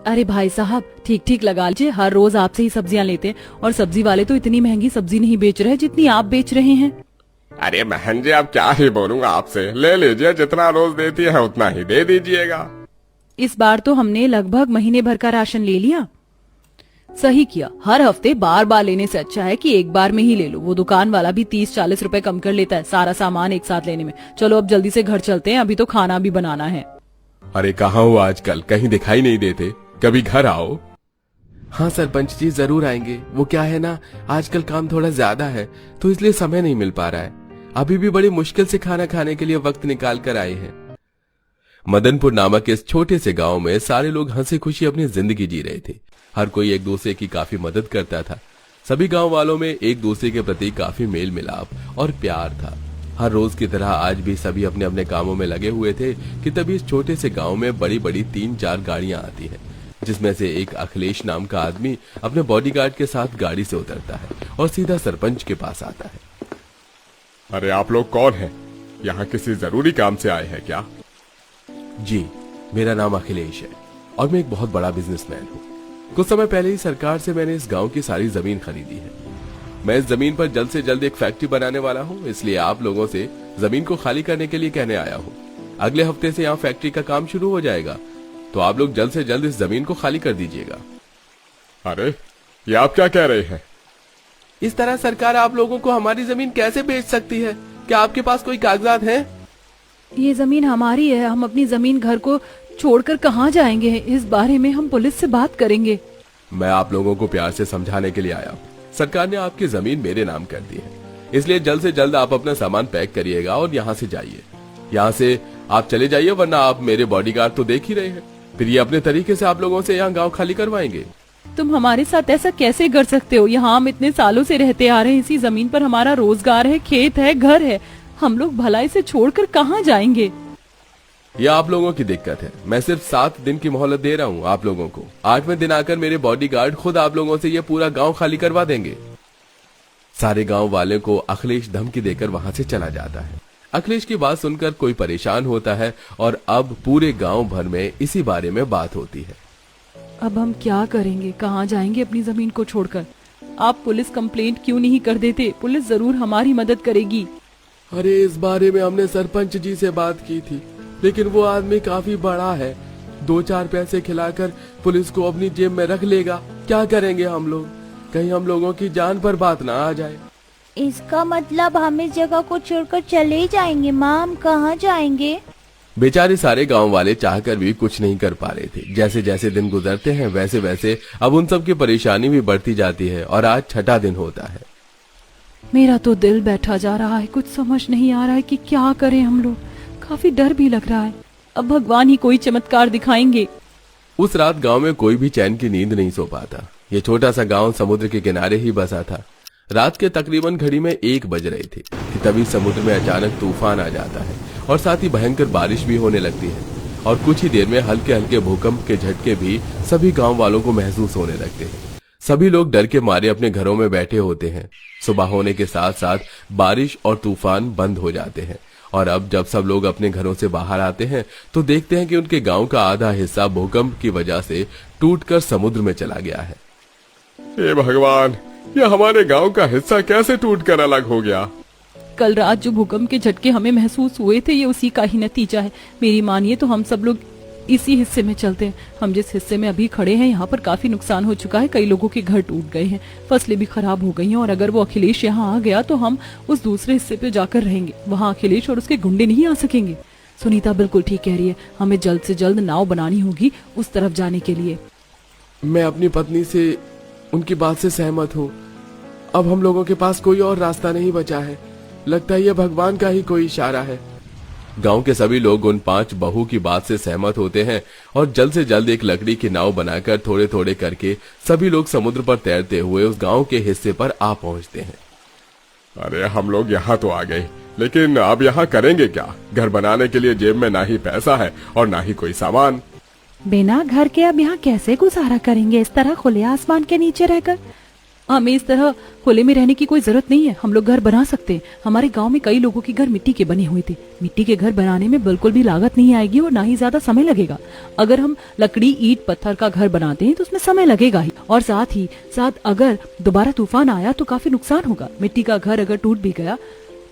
अरे भाई साहब, ठीक ठीक लगा लीजिए, हर रोज आपसे ही सब्जियां लेते हैं और सब्जी वाले तो इतनी महंगी सब्जी नहीं बेच रहे जितनी आप बेच रहे हैं। अरे बहन जी, अब क्या ही बोलूंगा आपसे, ले लीजिए, जितना रोज देती है उतना ही दे दीजिएगा। इस बार तो हमने लगभग महीने भर का राशन ले लिया। सही किया, हर हफ्ते बार बार लेने से अच्छा है कि एक बार में ही ले लो। वो दुकान वाला भी 30-40 रुपए कम कर लेता है सारा सामान एक साथ लेने में। चलो अब जल्दी से घर चलते हैं, अभी तो खाना भी बनाना है। अरे कहाँ हो आजकल, कहीं दिखाई नहीं देते, कभी घर आओ। हाँ सरपंच जी, जरूर आएंगे। वो क्या है ना, आजकल काम थोड़ा ज्यादा है तो इसलिए समय नहीं मिल पा रहा है। अभी भी बड़ी मुश्किल से खाना खाने के लिए वक्त निकाल कर आए हैं। मदनपुर नामक इस छोटे से गांव में सारे लोग हंसी खुशी अपनी जिंदगी जी रहे थे। हर कोई एक दूसरे की काफी मदद करता था। सभी गांव वालों में एक दूसरे के प्रति काफी मेल मिलाप और प्यार था। हर रोज की तरह आज भी सभी अपने अपने कामों में लगे हुए थे कि तभी इस छोटे से गांव में बड़ी बड़ी 3-4 गाड़ियां आती हैं, जिसमें से एक अखिलेश नाम का आदमी अपने बॉडीगार्ड के साथ गाड़ी से उतरता है और सीधा सरपंच के पास आता है। अरे आप लोग कौन हैं? यहाँ किसी जरूरी काम से आए हैं क्या? जी, मेरा नाम अखिलेश है और मैं एक बहुत बड़ा बिजनेसमैन हूँ। कुछ समय पहले ही सरकार से मैंने इस गांव की सारी जमीन खरीदी है। मैं इस जमीन पर जल्द से जल्द एक फैक्ट्री बनाने वाला हूँ, इसलिए आप लोगों से जमीन को खाली करने के लिए कहने आया हूँ। अगले हफ्ते से यहाँ फैक्ट्री का काम शुरू हो जाएगा, तो आप लोग जल्द से जल्द इस जमीन को खाली कर दीजिएगा। अरे ये आप क्या कह रहे हैं? इस तरह सरकार आप लोगों को हमारी जमीन कैसे बेच सकती है? क्या आपके पास कोई कागजात हैं? ये जमीन हमारी है, हम अपनी जमीन घर को छोड़कर कहाँ जाएंगे? इस बारे में हम पुलिस से बात करेंगे। मैं आप लोगों को प्यार से समझाने के लिए आया हूँ। सरकार ने आपकी जमीन मेरे नाम कर दी है, इसलिए जल्द से जल्द आप अपना सामान पैक करिएगा और यहाँ से जाइए। यहाँ से आप चले जाइए, वरना आप मेरे बॉडीगार्ड तो देख ही रहे हैं, फिर ये अपने तरीके से आप लोगों से यहाँ गाँव खाली करवाएंगे। तुम हमारे साथ ऐसा कैसे कर सकते हो? यहाँ हम इतने सालों से रहते आ रहे हैं, इसी जमीन पर हमारा रोजगार है, खेत है, घर है, हम लोग भलाई से छोड़कर कहाँ जाएंगे? ये आप लोगों की दिक्कत है। मैं सिर्फ 7 दिन की मोहलत दे रहा हूँ आप लोगों को। 8वें दिन आकर मेरे बॉडीगार्ड खुद आप लोगों से ये पूरा गांव खाली करवा देंगे। सारे गांव वाले को अखिलेश धमकी देकर वहां से चला जाता है। अखिलेश की बात सुनकर कोई परेशान होता है और अब पूरे गांव भर में इसी बारे में बात होती है। अब हम क्या करेंगे? कहाँ जाएंगे अपनी जमीन को छोड़कर? आप पुलिस कंप्लेंट क्यों नहीं कर देते? पुलिस जरूर हमारी मदद करेगी। अरे इस बारे में हमने सरपंच जी से बात की थी, लेकिन वो आदमी काफी बड़ा है। 2-4 पैसे खिलाकर पुलिस को अपनी जेब में रख लेगा। क्या करेंगे हम लोग? कहीं हम लोगों की जान पर बात ना आ जाए। इसका मतलब हम इस जगह को छोड़कर चले ही जाएंगे। माँ, हम कहाँ जाएंगे? बेचारे सारे गांव वाले चाहकर भी कुछ नहीं कर पा रहे थे। जैसे जैसे दिन गुजरते हैं वैसे वैसे अब उन सब की परेशानी भी बढ़ती जाती है और आज 6ठा दिन होता है। मेरा तो दिल बैठा जा रहा है, कुछ समझ नहीं आ रहा है कि क्या करें हम लोग। काफी डर भी लग रहा है, अब भगवान ही कोई चमत्कार दिखाएंगे। उस रात गांव में कोई भी चैन की नींद नहीं सो पाता। ये छोटा सा गांव समुद्र के किनारे ही बसा था। रात के तकरीबन घड़ी में 1 बज रहे थे कि तभी समुद्र में अचानक तूफान आ जाता है और साथ ही भयंकर बारिश भी होने लगती है और कुछ ही देर में हल्के हल्के भूकंप के झटके भी सभी गांव वालों को महसूस होने लगते हैं। सभी लोग डर के मारे अपने घरों में बैठे होते हैं। सुबह होने के साथ साथ बारिश और तूफान बंद हो जाते हैं और अब जब सब लोग अपने घरों से बाहर आते हैं तो देखते हैं कि उनके गांव का आधा हिस्सा भूकंप की वजह से टूटकर समुद्र में चला गया है। हे भगवान, ये हमारे गांव का हिस्सा कैसे टूटकर अलग हो गया? कल रात जो भूकंप के झटके हमें महसूस हुए थे, ये उसी का ही नतीजा है। मेरी मानिए तो हम सब लोग इसी हिस्से में चलते हैं। हम जिस हिस्से में अभी खड़े हैं, यहाँ पर काफी नुकसान हो चुका है। कई लोगों के घर टूट गए हैं, फसलें भी खराब हो गई हैं और अगर वो अखिलेश यहाँ आ गया तो हम उस दूसरे हिस्से पे जाकर रहेंगे। वहाँ अखिलेश और उसके गुंडे नहीं आ सकेंगे। सुनीता बिल्कुल ठीक कह रही है, हमें जल्द से जल्द नाव बनानी होगी उस तरफ जाने के लिए। मैं अपनी पत्नी से उनकी बात से सहमत हूँ। अब हम लोगों के पास कोई और रास्ता नहीं बचा है। लगता है यह भगवान का ही कोई इशारा है। गांव के सभी लोग उन 5 बहू की बात से सहमत होते हैं और जल्द से जल्द एक लकड़ी की नाव बनाकर थोड़े थोड़े करके सभी लोग समुद्र पर तैरते हुए उस गांव के हिस्से पर आ पहुंचते हैं। अरे हम लोग यहाँ तो आ गए, लेकिन अब यहाँ करेंगे क्या? घर बनाने के लिए जेब में ना ही पैसा है और ना ही कोई सामान। बिना घर के अब यहाँ कैसे गुजारा करेंगे इस तरह खुले आसमान के नीचे रहकर? हमें इस तरह खुले में रहने की कोई जरूरत नहीं है, हम लोग घर बना सकते हैं। हमारे गांव में कई लोगों के घर मिट्टी के बने हुए थे। मिट्टी के घर बनाने में बिल्कुल भी लागत नहीं आएगी और ना ही ज्यादा समय लगेगा। अगर हम लकड़ी ईंट पत्थर का घर बनाते हैं तो उसमें समय लगेगा ही, और साथ ही साथ अगर दोबारा तूफान आया तो काफी नुकसान होगा। मिट्टी का घर अगर टूट भी गया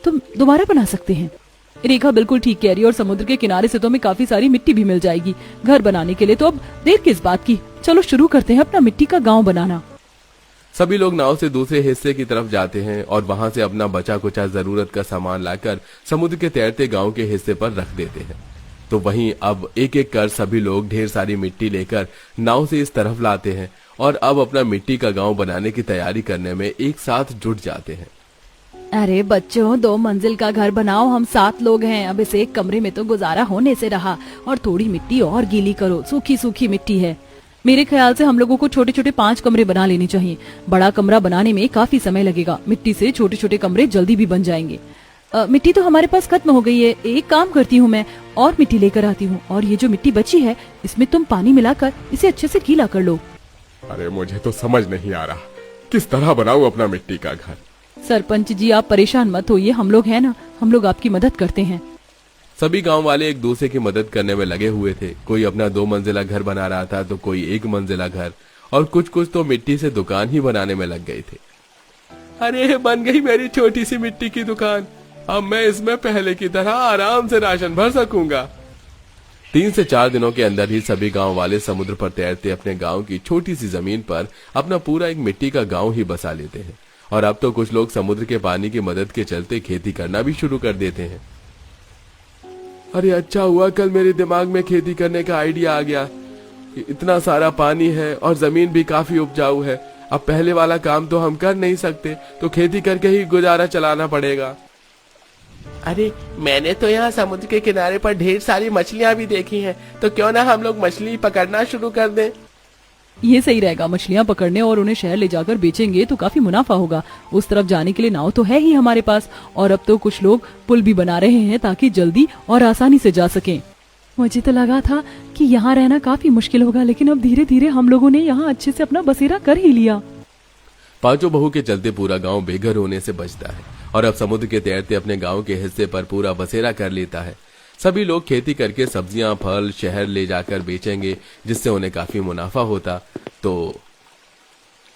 तो दोबारा बना सकते हैं। रेखा बिल्कुल ठीक कह रही है, और समुद्र के किनारे से तो हमें काफी सारी मिट्टी भी मिल जाएगी घर बनाने के लिए। तो अब देर किस बात की, चलो शुरू करते हैं अपना मिट्टी का गाँव बनाना। सभी लोग नाव से दूसरे हिस्से की तरफ जाते हैं और वहां से अपना बचा कुचा जरूरत का सामान लाकर समुद्र के तैरते गांव के हिस्से पर रख देते हैं। तो वहीं अब एक एक कर सभी लोग ढेर सारी मिट्टी लेकर नाव से इस तरफ लाते हैं और अब अपना मिट्टी का गांव बनाने की तैयारी करने में एक साथ जुट जाते हैं। अरे बच्चों, 2 मंजिल का घर बनाओ, हम 7 लोग हैं। अब इस एक कमरे में तो गुजारा होने से रहा, और थोड़ी मिट्टी और गीली करो, सूखी सूखी मिट्टी है। मेरे ख्याल से हम लोगों को छोटे छोटे 5 कमरे बना लेने चाहिए। बड़ा कमरा बनाने में काफी समय लगेगा, मिट्टी से छोटे छोटे कमरे जल्दी भी बन जाएंगे। मिट्टी तो हमारे पास खत्म हो गई है, एक काम करती हूँ मैं और मिट्टी लेकर आती हूँ, और ये जो मिट्टी बची है इसमें तुम पानी मिलाकर इसे अच्छे से गीला कर लो। अरे मुझे तो समझ नहीं आ रहा किस तरह बनाऊं अपना मिट्टी का घर। सरपंच जी, आप परेशान मत होइए, हम लोग हैं ना, हम लोग आपकी मदद करते हैं। सभी गांव वाले एक दूसरे की मदद करने में लगे हुए थे। कोई अपना 2 मंजिला घर बना रहा था तो कोई 1 मंजिला घर, और कुछ तो मिट्टी से दुकान ही बनाने में लग गए थे। अरे बन गई मेरी छोटी सी मिट्टी की दुकान, अब मैं इसमें पहले की तरह आराम से राशन भर सकूंगा। 3 से 4 दिनों के अंदर ही सभी गांव वाले समुद्र पर तैरते अपने गांव की छोटी सी जमीन पर अपना पूरा एक मिट्टी का गांव ही बसा लेते हैं। और अब तो कुछ लोग समुद्र के पानी की मदद के चलते खेती करना भी शुरू कर देते हैं। अरे अच्छा हुआ कल मेरे दिमाग में खेती करने का आइडिया आ गया। इतना सारा पानी है और जमीन भी काफी उपजाऊ है। अब पहले वाला काम तो हम कर नहीं सकते, तो खेती करके ही गुजारा चलाना पड़ेगा। अरे मैंने तो यहाँ समुद्र के किनारे पर ढेर सारी मछलियाँ भी देखी हैं, तो क्यों ना हम लोग मछली पकड़ना शुरू कर दें। ये सही रहेगा, मछलियाँ पकड़ने और उन्हें शहर ले जाकर बेचेंगे तो काफी मुनाफा होगा। उस तरफ जाने के लिए नाव तो है ही हमारे पास, और अब तो कुछ लोग पुल भी बना रहे हैं ताकि जल्दी और आसानी से जा सकें। मुझे तो लगा था कि यहाँ रहना काफी मुश्किल होगा, लेकिन अब धीरे धीरे हम लोगों ने यहाँ अच्छे से अपना बसेरा कर ही लिया। 5 बहू के चलते पूरा गांव बेघर होने से बचता है, और अब समुद्र के तैरते अपने गांव के हिस्से पर पूरा बसेरा कर लेता है। सभी लोग खेती करके सब्जियां फल शहर ले जाकर बेचेंगे, जिससे उन्हें काफी मुनाफा होता। तो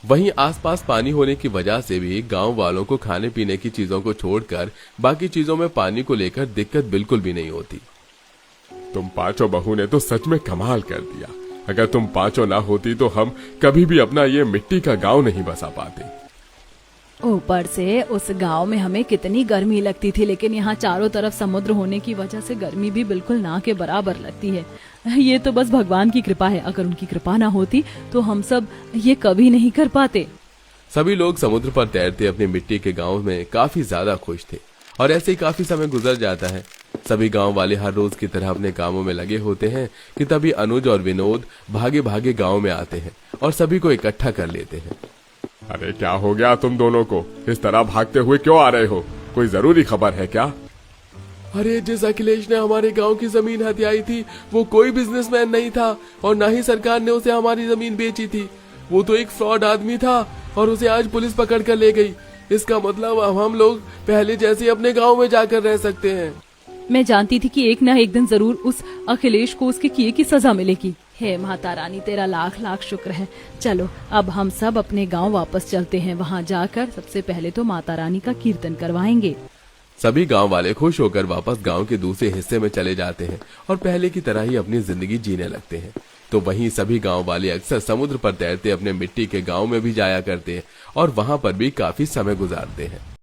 वहीं आसपास पानी होने की वजह से भी गांव वालों को खाने पीने की चीजों को छोड़कर बाकी चीजों में पानी को लेकर दिक्कत बिल्कुल भी नहीं होती। तुम 5 बहू ने तो सच में कमाल कर दिया। अगर तुम 5 ना होती तो हम कभी भी अपना ये मिट्टी का गांव नहीं बसा पाते। ऊपर से उस गांव में हमें कितनी गर्मी लगती थी, लेकिन यहाँ चारों तरफ समुद्र होने की वजह से गर्मी भी बिल्कुल ना के बराबर लगती है। ये तो बस भगवान की कृपा है, अगर उनकी कृपा ना होती तो हम सब ये कभी नहीं कर पाते। सभी लोग समुद्र पर तैरते अपनी मिट्टी के गांव में काफी ज्यादा खुश थे, और ऐसे ही काफी समय गुजर जाता है। सभी गांव वाले हर रोज की तरह अपने कामों में लगे होते हैं कि तभी अनुज और विनोद भागे भागे गांव में आते हैं और सभी को इकट्ठा कर लेते हैं। अरे क्या हो गया तुम दोनों को, इस तरह भागते हुए क्यों आ रहे हो? कोई जरूरी खबर है क्या? अरे जिस अखिलेश ने हमारे गांव की जमीन हथियाई थी वो कोई बिजनेसमैन नहीं था, और न ही सरकार ने उसे हमारी जमीन बेची थी। वो तो एक फ्रॉड आदमी था और उसे आज पुलिस पकड़ कर ले गई। इसका मतलब अब हम लोग पहले जैसे अपने गांव में जाकर रह सकते हैं। मैं जानती थी कि एक न एक दिन जरूर उस अखिलेश को उसके किए की सजा मिलेगी। हे माता रानी, तेरा लाख लाख शुक्र है। चलो अब हम सब अपने गांव वापस चलते हैं। वहां जाकर सबसे पहले तो माता रानी का कीर्तन करवाएंगे। सभी गांव वाले खुश होकर वापस गांव के दूसरे हिस्से में चले जाते हैं और पहले की तरह ही अपनी जिंदगी जीने लगते हैं। तो वहीं सभी गांव वाले अक्सर समुद्र पर तैरते अपने मिट्टी के गांव में भी जाया करते हैं और वहां पर भी काफी समय गुजारते हैं।